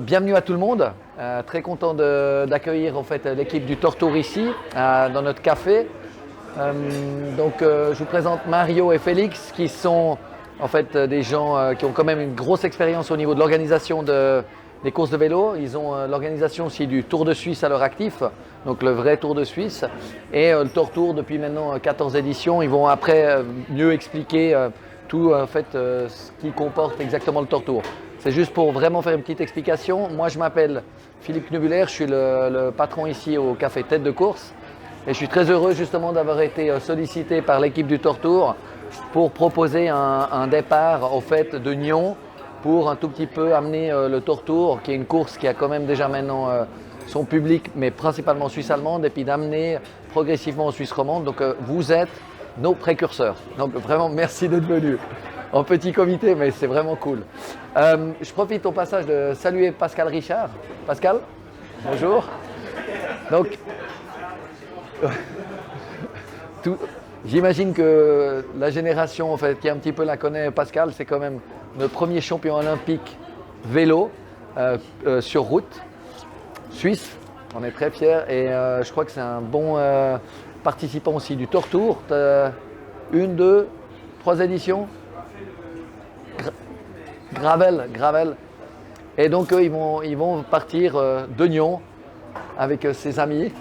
Bienvenue à tout le monde. Très content d'accueillir en fait l'équipe du Tortour ici, dans notre café. Je vous présente Mario et Félix, qui sont en fait des gens qui ont quand même une grosse expérience au niveau de l'organisation des courses de vélo. Ils ont l'organisation aussi du Tour de Suisse à leur actif, donc le vrai Tour de Suisse, et le Tortour depuis maintenant 14 éditions. Ils vont après mieux expliquer tout en fait, ce qui comporte exactement le Tortour. C'est juste pour vraiment faire une petite explication. Moi, je m'appelle Philippe Knubüller, je suis le patron ici au café Tête de Course. Et je suis très heureux justement d'avoir été sollicité par l'équipe du Tortour pour proposer un départ au fait de Nyon pour un tout petit peu amener le Tortour, qui est une course qui a quand même déjà maintenant son public, mais principalement suisse-allemande, et puis d'amener progressivement en Suisse romande. Donc vous êtes nos précurseurs. Donc vraiment merci d'être venus. En petit comité, mais c'est vraiment cool. Je profite au passage de saluer Pascal Richard. Pascal, bonjour. Donc, j'imagine que la génération en fait, qui un petit peu la connaît, Pascal, c'est quand même le premier champion olympique vélo sur route suisse. On est très fiers et je crois que c'est un bon participant aussi du Tortour. Une, deux, trois éditions. Gravel. Et donc ils vont partir de Nyon avec ses amis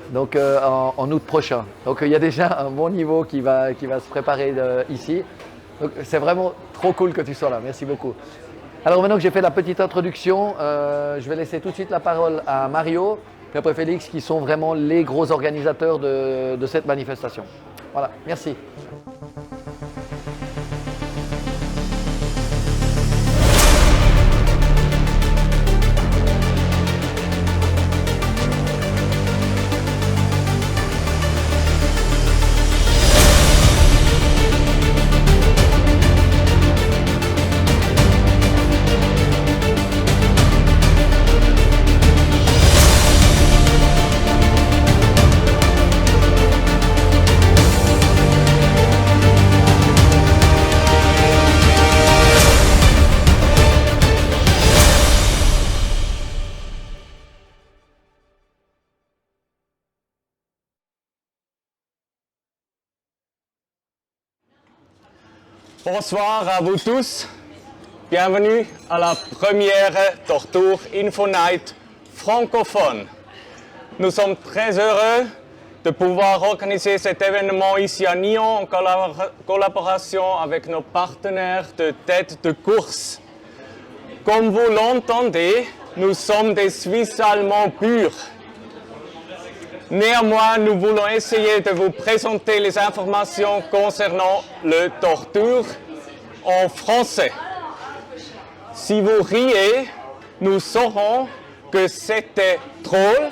donc, en août prochain. Donc il y a déjà un bon niveau qui va se préparer ici. Donc c'est vraiment trop cool que tu sois là. Merci beaucoup. Alors maintenant que j'ai fait la petite introduction, je vais laisser tout de suite la parole à Mario et après Félix qui sont vraiment les gros organisateurs de cette manifestation. Voilà, merci. Bonsoir à vous tous. Bienvenue à la première Tortour Info Night francophone. Nous sommes très heureux de pouvoir organiser cet événement ici à Nyon en collaboration avec nos partenaires de Tête de Course. Comme vous l'entendez, nous sommes des Suisses allemands purs. Néanmoins, nous voulons essayer de vous présenter les informations concernant le Tortour en français. Si vous riez, nous saurons que c'était drôle,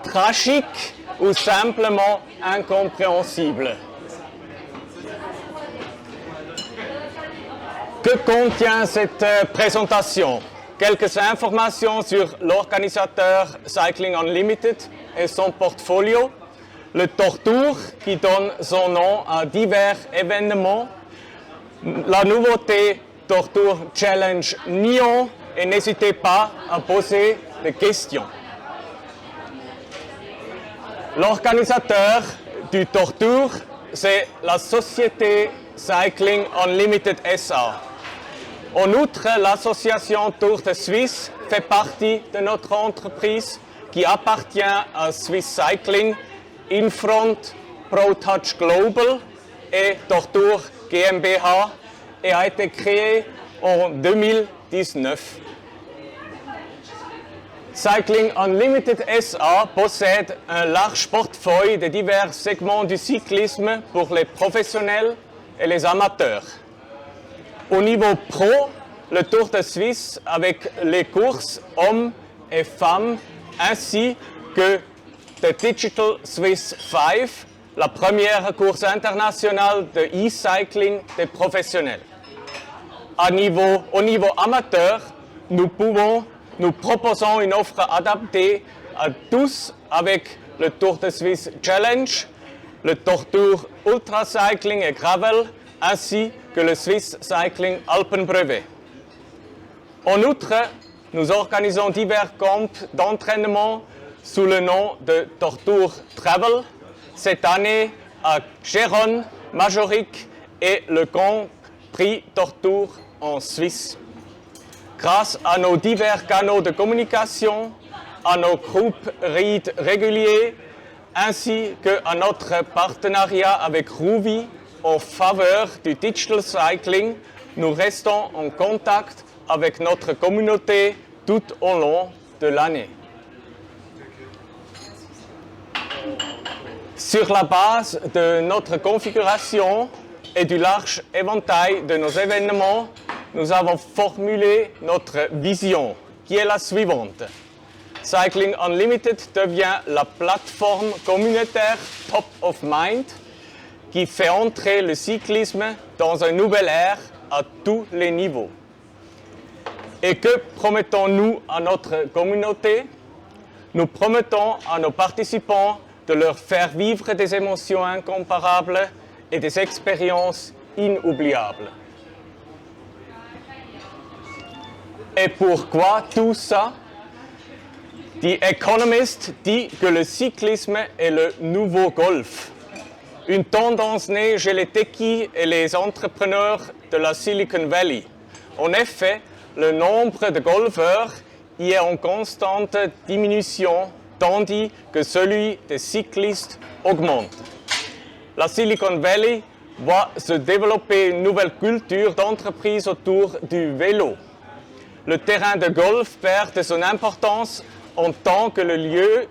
tragique ou simplement incompréhensible. Que contient cette présentation? Quelques informations sur l'organisateur Cycling Unlimited et son portfolio, le Tortour qui donne son nom à divers événements, la nouveauté Tortour Challenge Nyon et n'hésitez pas à poser des questions. L'organisateur du Tortour, c'est la société Cycling Unlimited SA. En outre, l'association Tour de Suisse fait partie de notre entreprise qui appartient à Swiss Cycling, Infront, ProTouch Global et Tortour GmbH et a été créée en 2019. Cycling Unlimited SA possède un large portefeuille de divers segments du cyclisme pour les professionnels et les amateurs. Au niveau pro, le Tour de Suisse avec les courses hommes et femmes ainsi que The Digital Swiss 5, la première course internationale de e-cycling des professionnels. Au niveau amateur, nous proposons une offre adaptée à tous avec le Tour de Suisse Challenge, le Tortour Ultra Cycling et Gravel, ainsi que le Swiss Cycling Alpenbrevet. En outre, nous organisons divers camps d'entraînement sous le nom de Tortur Travel. Cette année, à Gérone, Majoric et le camp Prix Tortur en Suisse. Grâce à nos divers canaux de communication, à nos groupes READ réguliers, ainsi qu'à notre partenariat avec Ruvi en faveur du digital cycling, nous restons en contact avec notre communauté tout au long de l'année. Sur la base de notre configuration et du large éventail de nos événements, nous avons formulé notre vision, qui est la suivante. Cycling Unlimited devient la plateforme communautaire top of mind qui fait entrer le cyclisme dans une nouvelle ère à tous les niveaux. Et que promettons-nous à notre communauté? Nous promettons à nos participants de leur faire vivre des émotions incomparables et des expériences inoubliables. Et pourquoi tout ça? The Economist dit que le cyclisme est le nouveau golf. Une tendance née chez les techies et les entrepreneurs de la Silicon Valley. En effet, le nombre de golfeurs y est en constante diminution, tandis que celui des cyclistes augmente. La Silicon Valley voit se développer une nouvelle culture d'entreprise autour du vélo. Le terrain de golf perd de son importance en tant que lieu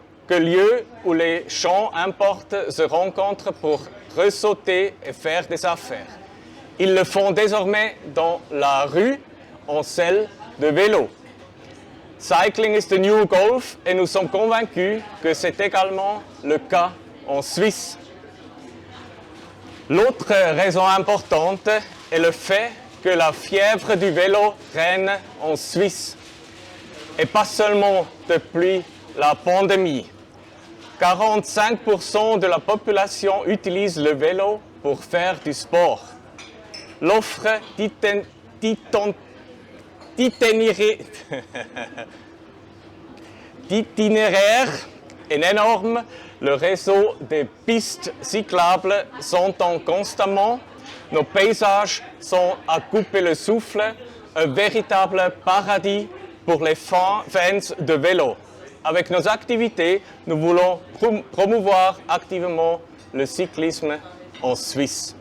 où les champs importent se rencontrent pour ressauter et faire des affaires. Ils le font désormais dans la rue, en selle de vélo. Cycling is the new golf et nous sommes convaincus que c'est également le cas en Suisse. L'autre raison importante est le fait que la fièvre du vélo règne en Suisse. Et pas seulement depuis la pandémie. 45% de la population utilise le vélo pour faire du sport. L'offre d'itinéraires est énorme. Le réseau des pistes cyclables s'entend constamment. Nos paysages sont à couper le souffle, un véritable paradis pour les fans de vélo. Avec nos activités, nous voulons promouvoir activement le cyclisme en Suisse.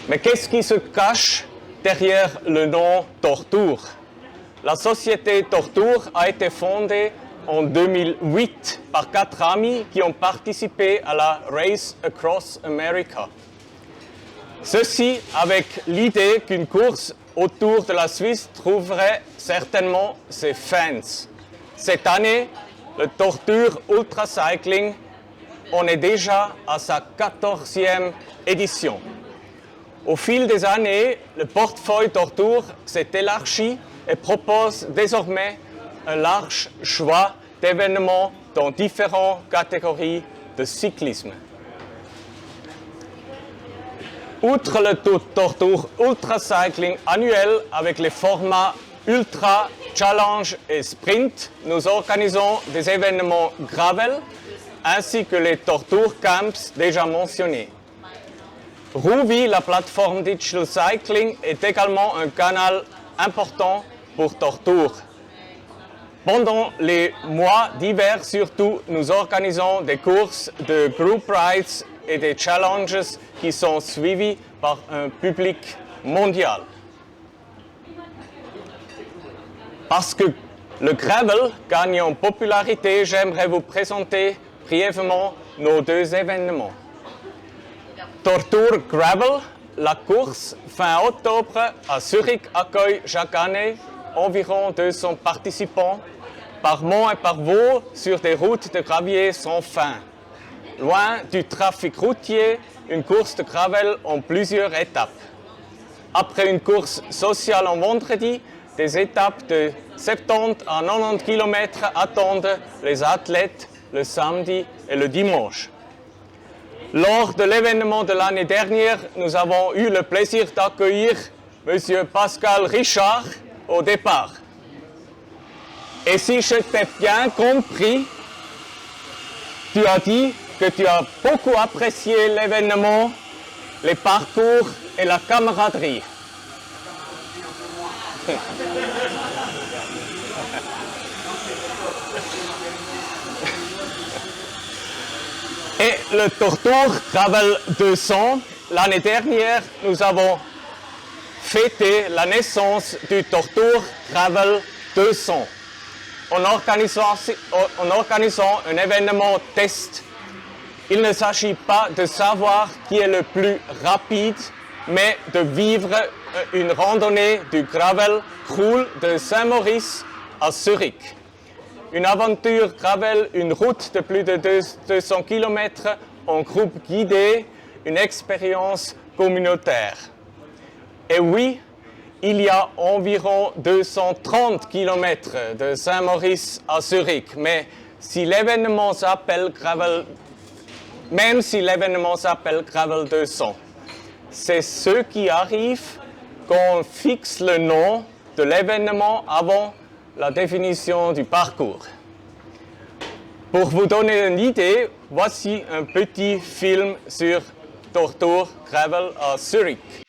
Mais qu'est-ce qui se cache derrière le nom Tortur? La société Tortur a été fondée en 2008 par 4 amis qui ont participé à la Race Across America. Ceci avec l'idée qu'une course autour de la Suisse trouverait certainement ses fans. Cette année, le Tortur Ultra Cycling en est déjà à sa 14e édition. Au fil des années, le portefeuille Tortur s'est élargi et propose désormais un large choix d'événements dans différentes catégories de cyclisme. Outre le Tortur Ultra Cycling annuel avec les formats Ultra, Challenge et Sprint, nous organisons des événements gravel ainsi que les Tortur Camps déjà mentionnés. Ruvi, la plateforme Digital Cycling, est également un canal important pour Tortur. Pendant les mois d'hiver surtout, nous organisons des courses de group rides et des challenges qui sont suivis par un public mondial. Parce que le gravel gagne en popularité, j'aimerais vous présenter brièvement nos 2 événements. Tortur Gravel, la course fin octobre à Zurich accueille chaque année environ 200 participants par Mont et par Vaud sur des routes de gravier sans fin. Loin du trafic routier, une course de gravel en plusieurs étapes. Après une course sociale en vendredi, des étapes de 70 à 90 km attendent les athlètes le samedi et le dimanche. Lors de l'événement de l'année dernière, nous avons eu le plaisir d'accueillir Monsieur Pascal Richard au départ. Et si je t'ai bien compris, tu as dit que tu as beaucoup apprécié l'événement, les parcours et la camaraderie. Et le Tortour Gravel 200, l'année dernière, nous avons fêté la naissance du Tortour Gravel 200 en organisant un événement test. Il ne s'agit pas de savoir qui est le plus rapide, mais de vivre une randonnée du gravel crawl de Saint-Maurice à Zurich. Une aventure gravel, une route de plus de 200 km en groupe guidé, une expérience communautaire. Et oui, il y a environ 230 km de Saint-Maurice à Zurich, mais si l'événement s'appelle Gravel, même si l'événement s'appelle Gravel 200, c'est ce qui arrive quand on fixe le nom de l'événement avant la définition du parcours. Pour vous donner une idée, voici un petit film sur Tortour Gravel à Zurich.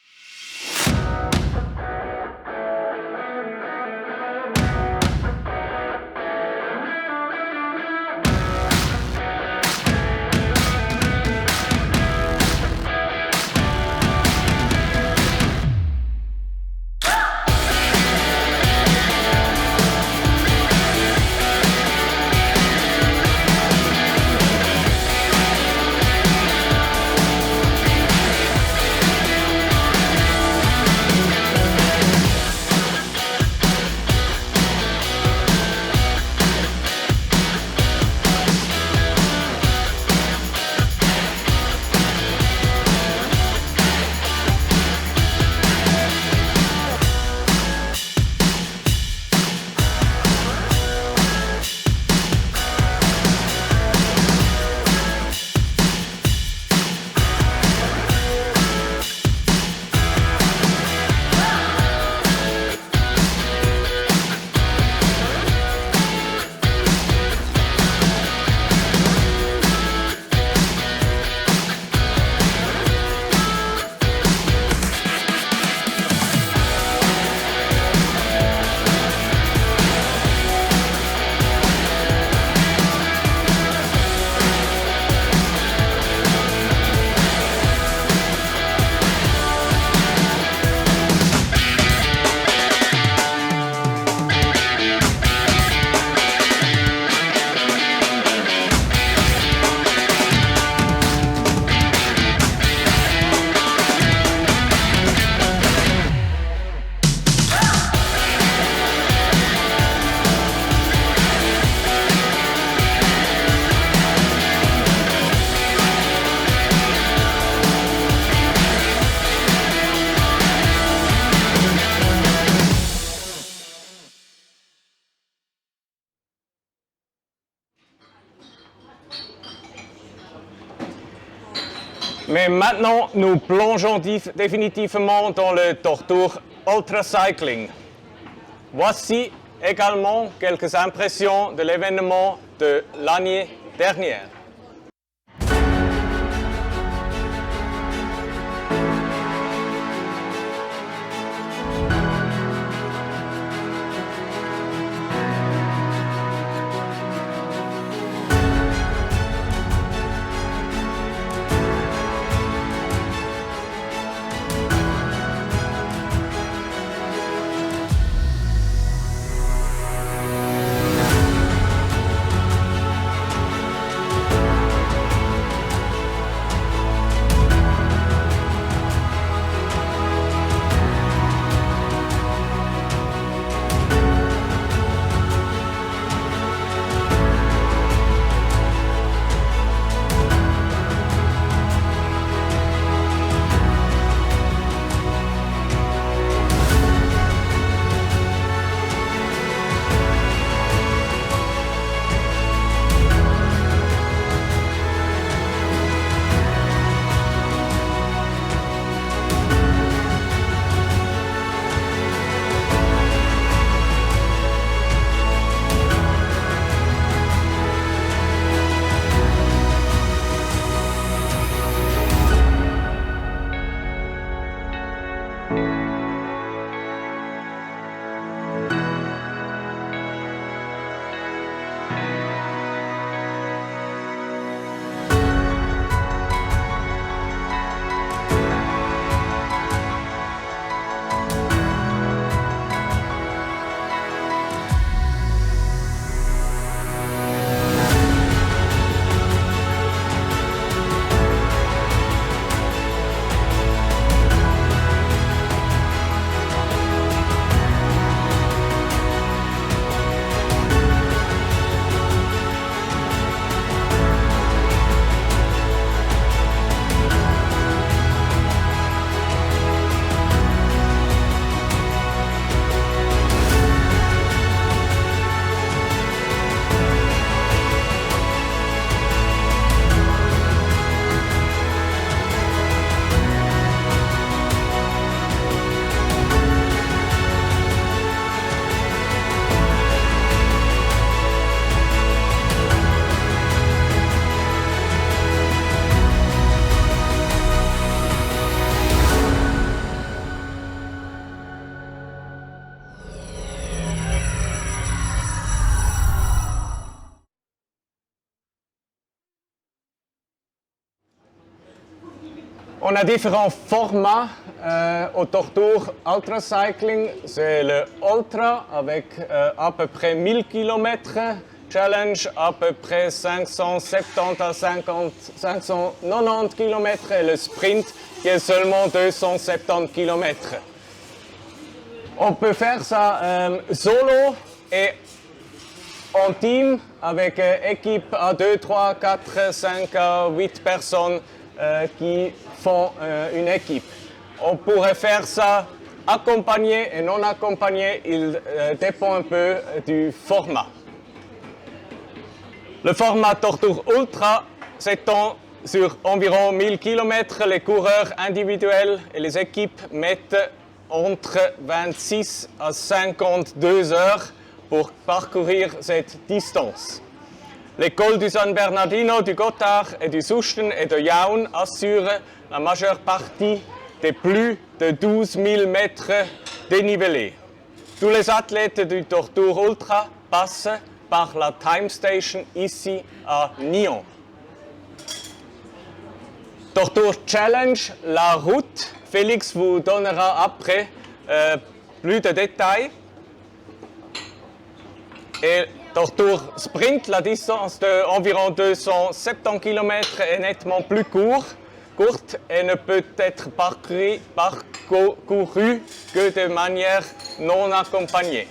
Mais maintenant, nous plongeons définitivement dans le Tortour Ultra Cycling. Voici également quelques impressions de l'événement de l'année dernière. On a différents formats au Tortour Ultra Cycling. C'est le Ultra avec à peu près 1000 km, Challenge à peu près 570 à 590 km et le Sprint qui est seulement 270 km. On peut faire ça solo et en team avec équipe à 2, 3, 4, 5 à 8 personnes qui font une équipe. On pourrait faire ça accompagné et non accompagné, il dépend un peu du format. Le format Tortour Ultra s'étend sur environ 1000 km. Les coureurs individuels et les équipes mettent entre 26 à 52 heures pour parcourir cette distance. Les cols du San Bernardino, du Gotthard et du Susten et de Jaun assurent la majeure partie des plus de 12 000 mètres dénivelés. Tous les athlètes du Tortour Ultra passent par la Time Station ici à Nyon. Tortour Challenge, la route, Félix vous donnera après plus de détails. Et Tortour Sprint, la distance d'environ 270 km est nettement plus courte et ne peut être parcourue que de manière non accompagnée.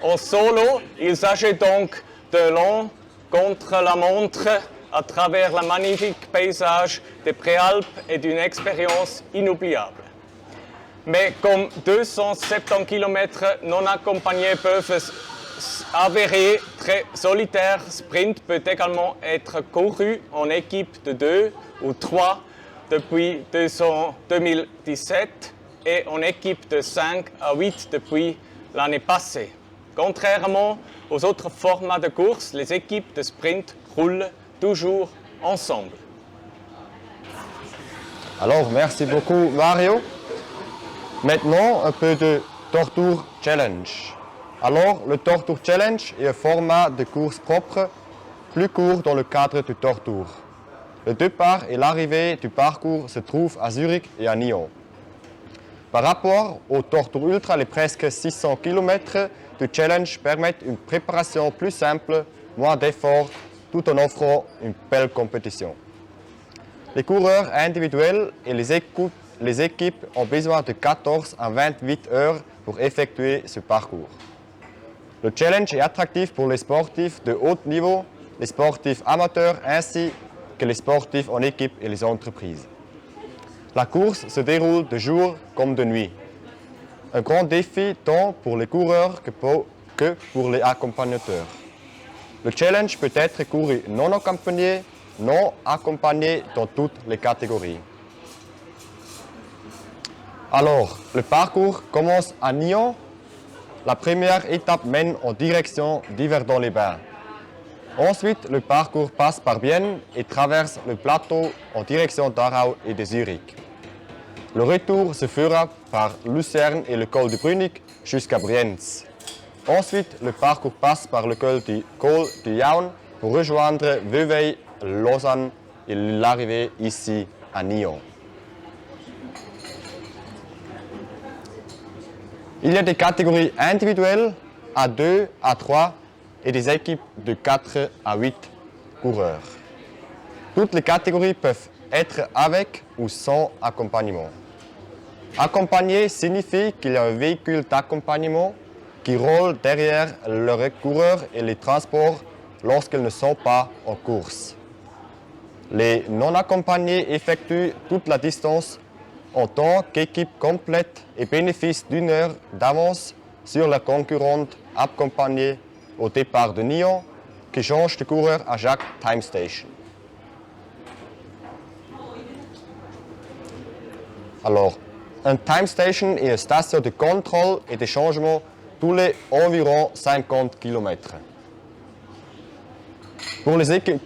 En solo, il s'agit donc de long contre-la-montre à travers le magnifique paysage des Préalpes et d'une expérience inoubliable. Mais comme 270 km non accompagnés peuvent s'avérer très solitaires, Sprint peut également être couru en équipe de 2 ou 3 depuis 2017 et en équipe de 5 à 8 depuis l'année passée. Contrairement aux autres formats de course, les équipes de sprint roulent toujours ensemble. Alors, merci beaucoup Mario. Maintenant, un peu de Tortour Challenge. Alors, le Tortour Challenge est un format de course propre, plus court dans le cadre du Tortour. Le départ et l'arrivée du parcours se trouvent à Zurich et à Nyon. Par rapport au Tortour Ultra, les presque 600 km du Challenge permettent une préparation plus simple, moins d'efforts, tout en offrant une belle compétition. Les coureurs individuels et les équipes ont besoin de 14 à 28 heures pour effectuer ce parcours. Le challenge est attractif pour les sportifs de haut niveau, les sportifs amateurs ainsi que les sportifs en équipe et les entreprises. La course se déroule de jour comme de nuit. Un grand défi tant pour les coureurs que pour les accompagnateurs. Le challenge peut être couru non accompagné dans toutes les catégories. Alors, le parcours commence à Nyon. La première étape mène en direction d'Yverdon-les-Bains. Ensuite, le parcours passe par Bienne et traverse le plateau en direction d'Aarau et de Zurich. Le retour se fera par Lucerne et le col de Brunick jusqu'à Brienz. Ensuite, le parcours passe par le col du Jaun pour rejoindre Vevey, Lausanne et l'arrivée ici à Nyon. Il y a des catégories individuelles à 2 à 3 et des équipes de 4 à 8 coureurs. Toutes les catégories peuvent être avec ou sans accompagnement. Accompagné signifie qu'il y a un véhicule d'accompagnement qui roule derrière leurs coureurs et les transporte lorsqu'ils ne sont pas en course. Les non accompagnés effectuent toute la distance en tant qu'équipe complète et bénéficient d'une heure d'avance sur la concurrente accompagnée au départ de Nyon qui change de coureur à chaque time station. Alors, un time station est une station de contrôle et de changement tous les environ 50 km. Pour les équipes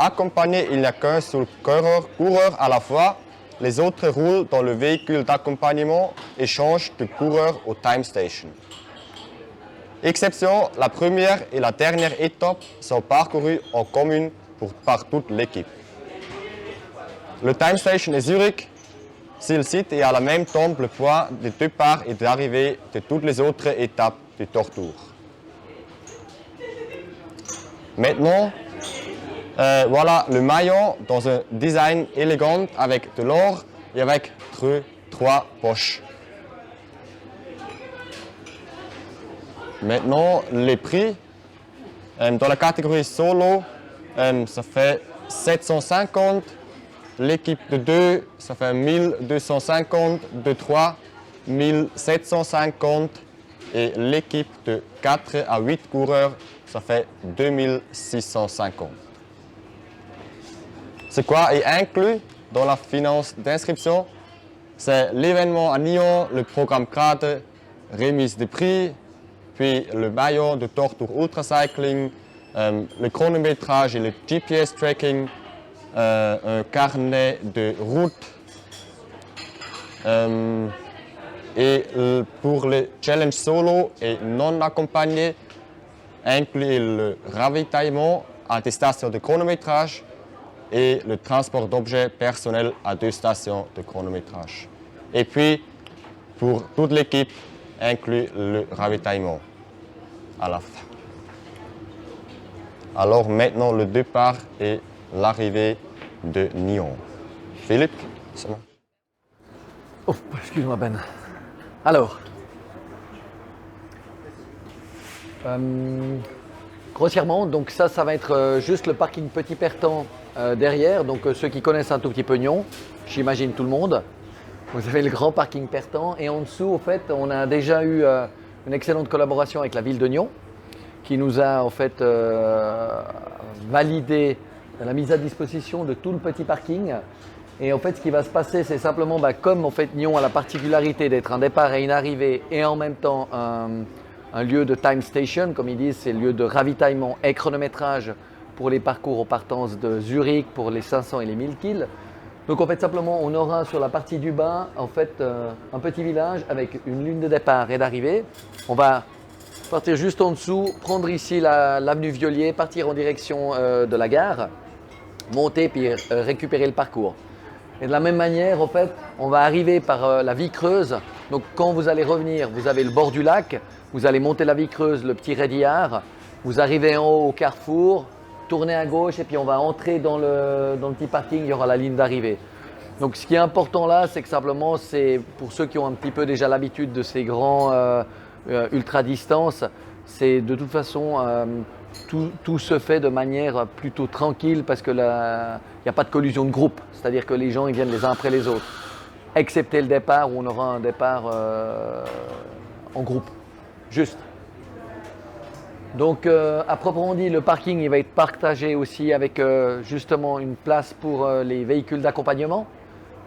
accompagnées, il n'y a qu'un seul coureur à la fois. Les autres roulent dans le véhicule d'accompagnement et changent de coureur au time station. Exception, la première et la dernière étape sont parcourues en commune par toute l'équipe. Le time station est Zurich sur le site et à la même temps le poids des départ et d'arrivée de toutes les autres étapes du Tortour. Maintenant, voilà le maillot dans un design élégant avec de l'or et avec 3 poches. Maintenant, les prix. Dans la catégorie solo, ça fait 750. L'équipe de 2, ça fait 1250. De 3, 1750. Et l'équipe de 4 à 8 coureurs, ça fait 2650. C'est quoi est inclus dans la finance d'inscription? C'est l'événement à Nyon, le programme grade, remise de prix, puis le maillot de Tortour Ultra Cycling, le chronométrage et le GPS tracking, un carnet de route. Et pour le challenge solo et non accompagné, inclut le ravitaillement à des stations de chronométrage et le transport d'objets personnels à 2 stations de chronométrage. Et puis, pour toute l'équipe, inclut le ravitaillement à la fin. Alors maintenant, le départ et l'arrivée de Nyon. Philippe, c'est bon. Oh, excuse-moi Ben. Alors, grossièrement, donc ça va être juste le parking Petit Pertan derrière. Donc ceux qui connaissent un tout petit peu Nyon, j'imagine tout le monde. Vous avez le grand parking Pertan et en dessous, au fait, on a déjà eu une excellente collaboration avec la ville de Nyon qui nous a en fait validé la mise à disposition de tout le petit parking. Et en fait, ce qui va se passer, c'est simplement, comme en fait Nyon a la particularité d'être un départ et une arrivée et en même temps un lieu de time station, comme ils disent, c'est le lieu de ravitaillement et chronométrage pour les parcours aux partances de Zurich, pour les 500 et les 1000 kills. Donc en fait, simplement, on aura sur la partie du bas, en fait, un petit village avec une ligne de départ et d'arrivée. On va partir juste en dessous, prendre ici l'avenue Violier, partir en direction de la gare, monter puis récupérer le parcours. Et de la même manière, en fait, on va arriver par la Vie Creuse. Donc quand vous allez revenir, vous avez le bord du lac, vous allez monter la Vie Creuse, le petit Rédillard, vous arrivez en haut au carrefour, tournez à gauche et puis on va entrer dans le petit parking, il y aura la ligne d'arrivée. Donc ce qui est important là, c'est que simplement, c'est pour ceux qui ont un petit peu déjà l'habitude de ces grands ultra distance, c'est de toute façon tout se fait de manière plutôt tranquille parce que il n'y a pas de collusion de groupe, c'est-à-dire que les gens ils viennent les uns après les autres, excepté le départ où on aura un départ en groupe, juste. Donc à proprement dit, le parking il va être partagé aussi avec justement une place pour les véhicules d'accompagnement,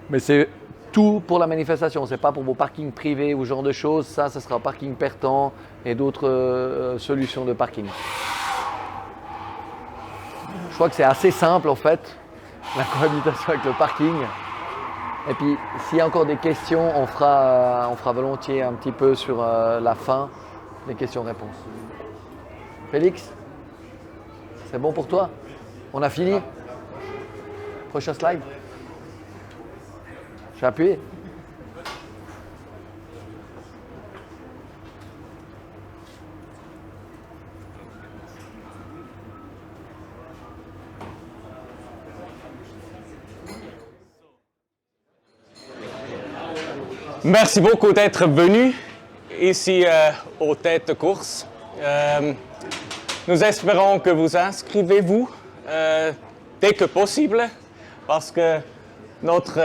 mais c'est tout pour la manifestation, c'est pas pour vos parkings privés ou ce genre de choses, ça sera parking Pertan et d'autres solutions de parking. Je crois que c'est assez simple en fait, la cohabitation avec le parking. Et puis s'il y a encore des questions, on fera volontiers un petit peu sur la fin, les questions-réponses. Félix, c'est bon pour toi? On a fini? Prochain slide. J'ai appuyé. Merci beaucoup d'être venu ici aux têtes de course. Nous espérons que vous inscrivez-vous dès que possible parce que notre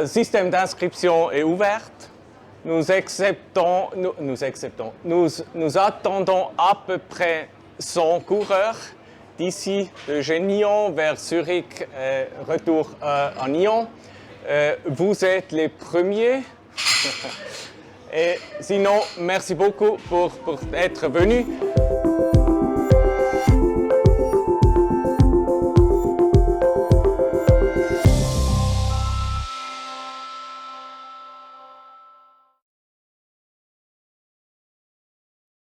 système d'inscription est ouvert. Nous attendons à peu près 100 coureurs d'ici de Nyon vers Zurich, retour à Nyon. Vous êtes les premiers. Et sinon, merci beaucoup pour être venus.